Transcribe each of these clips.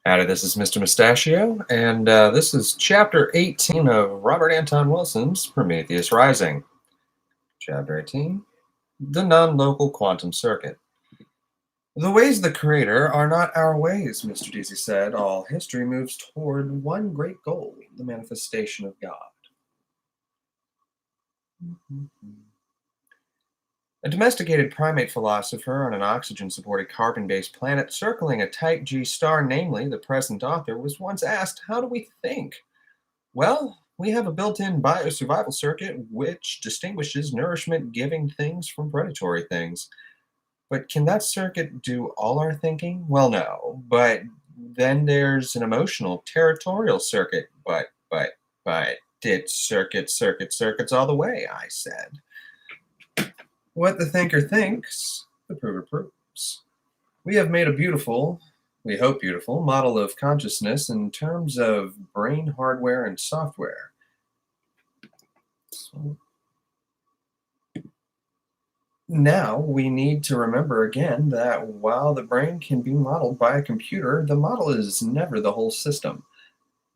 Howdy, this is Mr. Mustachio, and this is Chapter 18 of Robert Anton Wilson's Prometheus Rising. Chapter 18, The Non-Local Quantum Circuit. The ways of the Creator are not our ways, Mr. Deasy said. All history moves toward one great goal, the manifestation of God. A domesticated primate philosopher on an oxygen-supported carbon-based planet circling a Type G star, namely the present author, was once asked, how do we think? Well, we have a built-in biosurvival circuit which distinguishes nourishment-giving things from predatory things. But can that circuit do all our thinking? Well, no. But then there's an emotional, territorial circuit. But, it's circuits all the way, I said. What the thinker thinks, the prover proves. We have made a beautiful, we hope beautiful, model of consciousness in terms of brain hardware and software. So now we need to remember again that while the brain can be modeled by a computer, the model is never the whole system.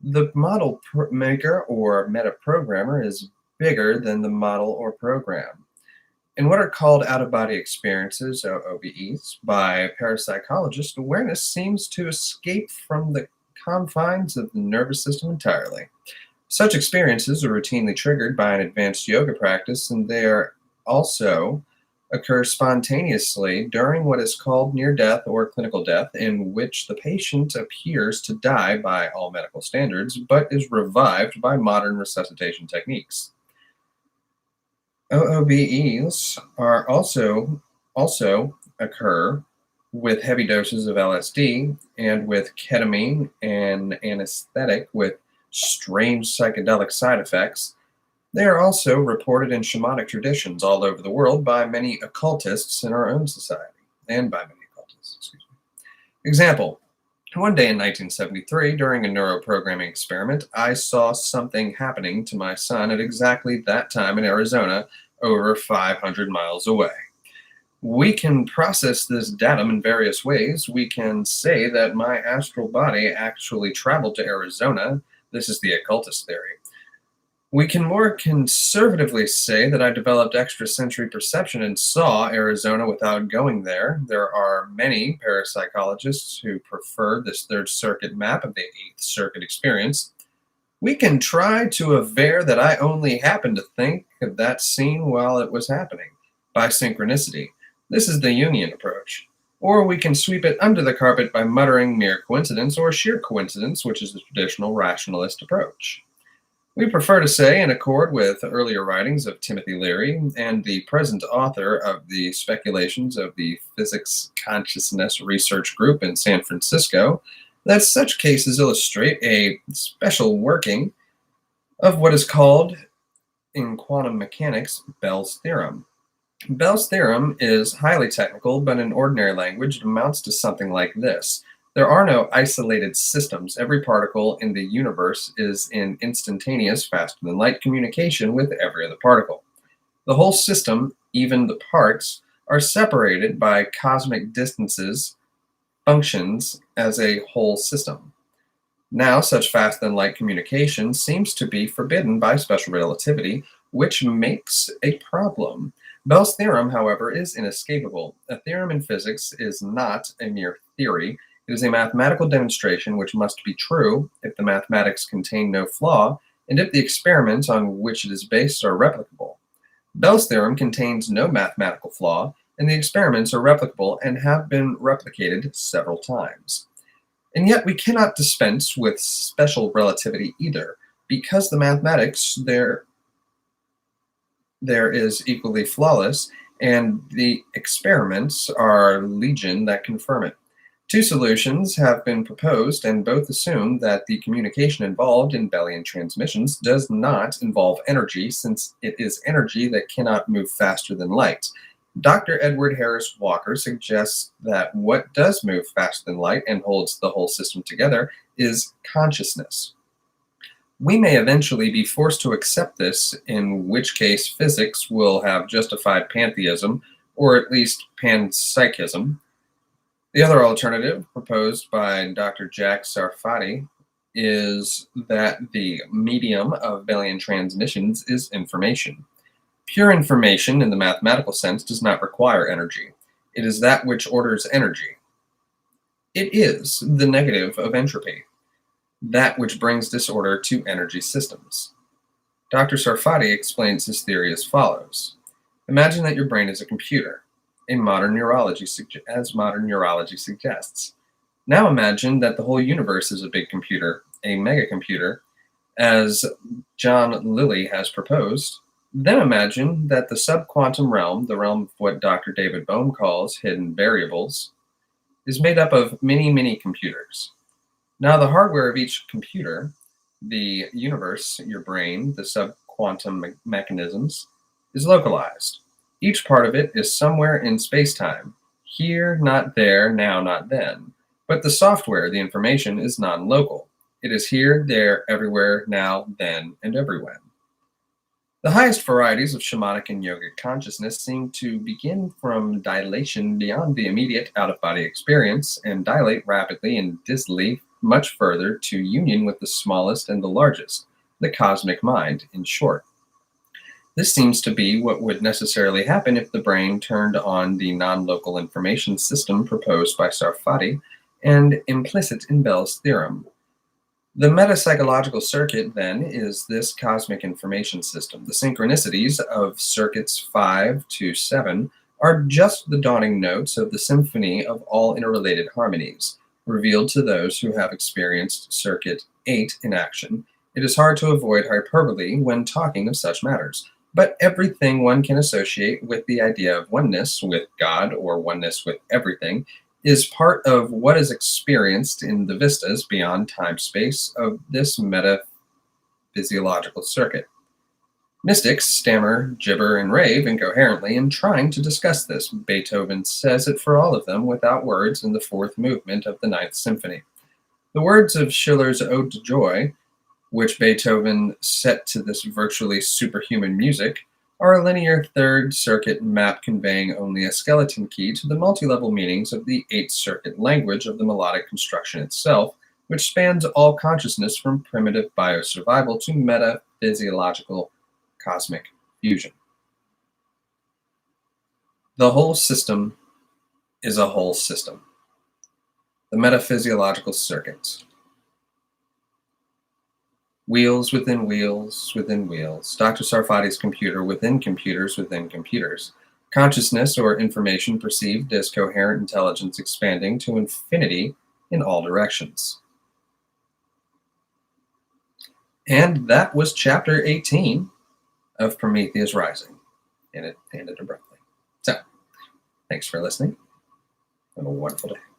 The model maker or metaprogrammer is bigger than the model or program. In what are called out-of-body experiences, OBEs, by parapsychologists, awareness seems to escape from the confines of the nervous system entirely. Such experiences are routinely triggered by an advanced yoga practice, and they are also occur spontaneously during what is called near-death or clinical death, in which the patient appears to die by all medical standards, but is revived by modern resuscitation techniques. OOBEs are also occur with heavy doses of LSD and with ketamine, an anesthetic with strange psychedelic side effects. They are also reported in shamanic traditions all over the world by many occultists in our own society, and by many occultists, excuse me. Example, one day in 1973, during a neuroprogramming experiment, I saw something happening to my son at exactly that time in Arizona, over 500 miles away. We can process this datum in various ways. We can say that my astral body actually traveled to Arizona. This is the occultist theory. We can more conservatively say that I developed extrasensory perception and saw Arizona without going there. There are many parapsychologists who prefer this third circuit map of the eighth circuit experience. We can try to aver that I only happened to think of that scene while it was happening, by synchronicity. This is the Jungian approach. Or we can sweep it under the carpet by muttering mere coincidence or sheer coincidence, which is the traditional rationalist approach. We prefer to say, in accord with earlier writings of Timothy Leary and the present author of the Speculations of the Physics Consciousness Research Group in San Francisco, that such cases illustrate a special working of what is called, in quantum mechanics, Bell's theorem. Bell's theorem is highly technical, but in ordinary language it amounts to something like this. There are no isolated systems. Every particle in the universe is in instantaneous, faster-than-light communication with every other particle. The whole system, even the parts, are separated by cosmic distances, functions as a whole system. Now, such fast-than-light communication seems to be forbidden by special relativity, which makes a problem. Bell's theorem, however, is inescapable. A theorem in physics is not a mere theory. It is a mathematical demonstration which must be true if the mathematics contain no flaw, and if the experiments on which it is based are replicable. Bell's theorem contains no mathematical flaw, and the experiments are replicable and have been replicated several times. And yet we cannot dispense with special relativity either, because the mathematics there is equally flawless, and the experiments are legion that confirm it. Two solutions have been proposed, and both assume that the communication involved in Bellian transmissions does not involve energy, since it is energy that cannot move faster than light. Dr. Edward Harris Walker suggests that what does move faster than light and holds the whole system together is consciousness. We may eventually be forced to accept this, in which case physics will have justified pantheism, or at least panpsychism. The other alternative proposed by Dr. Jack Sarfati is that the medium of Boolean transmissions is information. Pure information in the mathematical sense does not require energy. It is that which orders energy. It is the negative of entropy, that which brings disorder to energy systems. Dr. Sarfati explains his theory as follows. Imagine that your brain is a computer, as modern neurology suggests. Now imagine that the whole universe is a big computer, a megacomputer, as John Lilly has proposed. Then imagine that the subquantum realm, the realm of what Dr. David Bohm calls hidden variables, is made up of many, many computers. Now, the hardware of each computer, the universe, your brain, the subquantum mechanisms, is localized. Each part of it is somewhere in space-time. Here, not there, now, not then. But the software, the information, is non-local. It is here, there, everywhere, now, then, and everywhere. The highest varieties of shamanic and yogic consciousness seem to begin from dilation beyond the immediate out-of-body experience and dilate rapidly and dizzily much further to union with the smallest and the largest, the cosmic mind, in short. This seems to be what would necessarily happen if the brain turned on the non-local information system proposed by Sarfati and implicit in Bell's theorem. The metapsychological circuit, then, is this cosmic information system. The synchronicities of circuits 5 to 7 are just the dawning notes of the symphony of all interrelated harmonies, revealed to those who have experienced circuit 8 in action. It is hard to avoid hyperbole when talking of such matters, but everything one can associate with the idea of oneness with God or oneness with everything is part of what is experienced in the vistas beyond time-space of this metaphysiological circuit. Mystics stammer, gibber, and rave incoherently in trying to discuss this. Beethoven says it for all of them without words in the fourth movement of the Ninth Symphony. The words of Schiller's Ode to Joy, which Beethoven set to this virtually superhuman music, are a linear third circuit map conveying only a skeleton key to the multi-level meanings of the eighth circuit language of the melodic construction itself, which spans all consciousness from primitive biosurvival to metaphysiological cosmic fusion. The whole system is a whole system. The metaphysiological circuit. Wheels within wheels within wheels. Dr. Sarfati's computer within computers within computers. Consciousness or information perceived as coherent intelligence expanding to infinity in all directions. And that was chapter 18 of Prometheus Rising. And it ended abruptly. So, thanks for listening. Have a wonderful day.